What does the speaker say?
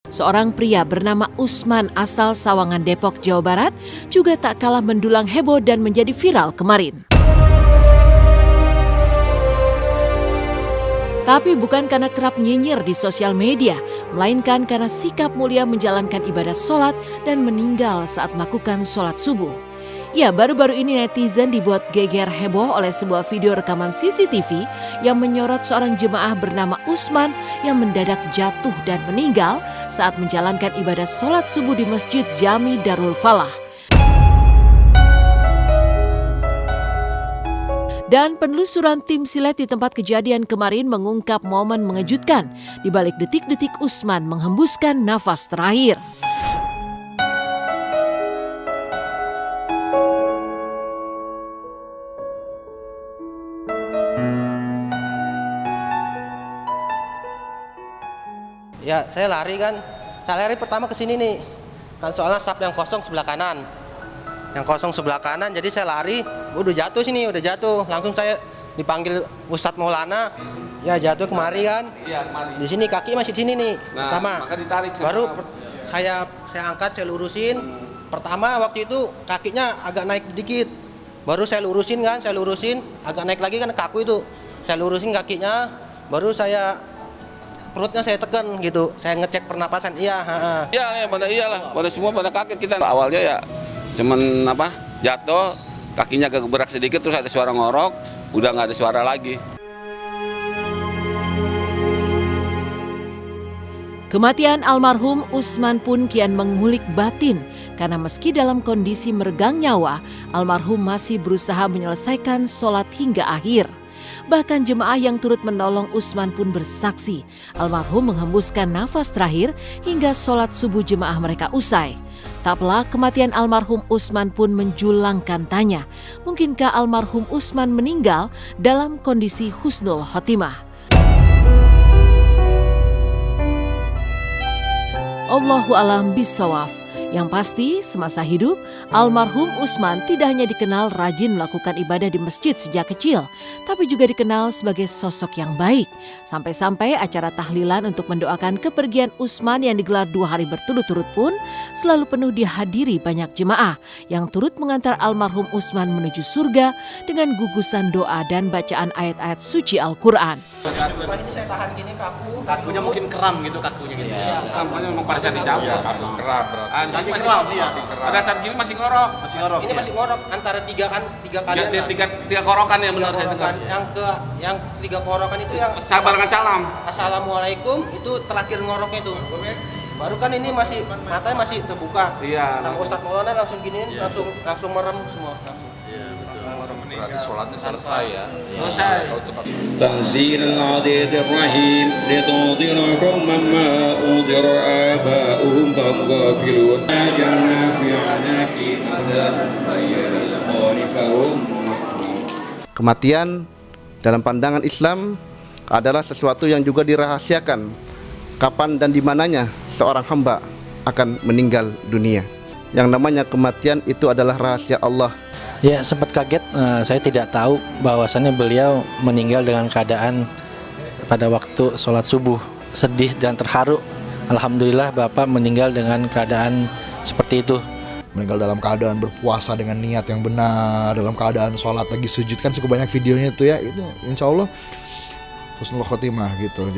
Seorang pria bernama Usman asal Sawangan, Depok, Jawa Barat juga tak kalah mendulang heboh dan menjadi viral kemarin. Tapi bukan karena kerap nyinyir di sosial media, melainkan karena sikap mulia menjalankan ibadah sholat dan meninggal saat melakukan sholat subuh. Ya, baru-baru ini netizen dibuat geger heboh oleh sebuah video rekaman CCTV yang menyorot seorang jemaah bernama Usman yang mendadak jatuh dan meninggal saat menjalankan ibadah sholat subuh di Masjid Jami Darul Falah. Dan penelusuran tim Silet di tempat kejadian kemarin mengungkap momen mengejutkan di balik detik-detik Usman menghembuskan nafas terakhir. Ya, saya lari kan. Saya lari pertama ke sini nih. Kan soalnya saf yang kosong sebelah kanan. Yang kosong sebelah kanan, jadi saya lari, udah jatuh sini, udah jatuh. Langsung saya dipanggil Ustadz Maulana, ya jatuh kemari kan. Iya, kemari. Di sini kaki masih di sini nih, Nah, pertama. maka ditarik Baru saya angkat, saya lurusin. Pertama waktu itu kakinya agak naik dikit. Baru saya lurusin kan, agak naik lagi kan kaku itu. Saya lurusin kakinya, baru perutnya saya tekan gitu. Saya ngecek pernapasan, iya. Iya, mana iyalah, pada semua pada kaget kita. Awalnya ya cuman jatuh, kakinya kegerak sedikit terus ada suara ngorok, udah nggak ada suara lagi. Kematian almarhum Usman pun kian mengulik batin karena meski dalam kondisi meregang nyawa, almarhum masih berusaha menyelesaikan sholat hingga akhir. Bahkan jemaah yang turut menolong Usman pun bersaksi, almarhum menghembuskan nafas terakhir hingga sholat subuh jemaah mereka usai. Tak pelak kematian almarhum Usman pun menjulangkan tanya, mungkinkah almarhum Usman meninggal dalam kondisi husnul khotimah? Allahu a'lam bishawab. Yang pasti, semasa hidup, almarhum Usman tidak hanya dikenal rajin melakukan ibadah di masjid sejak kecil, tapi juga dikenal sebagai sosok yang baik. Sampai-sampai acara tahlilan untuk mendoakan kepergian Usman yang digelar 2 hari berturut-turut pun selalu penuh dihadiri banyak jemaah yang turut mengantar almarhum Usman menuju surga dengan gugusan doa dan bacaan ayat-ayat suci Al-Quran. Ini saya tahan gini Kakunya mungkin keram gitu kakunya gitu. Iya. Kakunya memang pada saat dicabut. Keram. Masih keram, iya. Pada saat gini masih ngorok. Ini masih ngorok antara tiga kalian. Tiga korokan ya benar saya dengar. Yang 3 korokan itu yang Sabar dengan salam. Assalamualaikum itu terakhir ngoroknya itu. Baru kan ini matanya masih terbuka. Iya. Sama Ustadz Maulana langsung giniin, langsung merem semua. Berarti sholatnya selesai ya. Selesai. تنزيل العزيز الرحيم لتنذر قوما ما أنذر آباؤهم فهم غافلون أجرنا في عناك Kematian dalam pandangan Islam adalah sesuatu yang juga dirahasiakan kapan dan di mananya seorang hamba akan meninggal dunia. Yang namanya kematian itu adalah rahasia Allah. Ya, sempat kaget, saya tidak tahu bahwasannya beliau meninggal dengan keadaan pada waktu sholat subuh. Sedih dan terharu. Alhamdulillah Bapak meninggal dengan keadaan seperti itu. Meninggal dalam keadaan berpuasa dengan niat yang benar, dalam keadaan sholat lagi sujud, kan cukup banyak videonya itu ya. Itu insya Allah husnul khotimah gitu.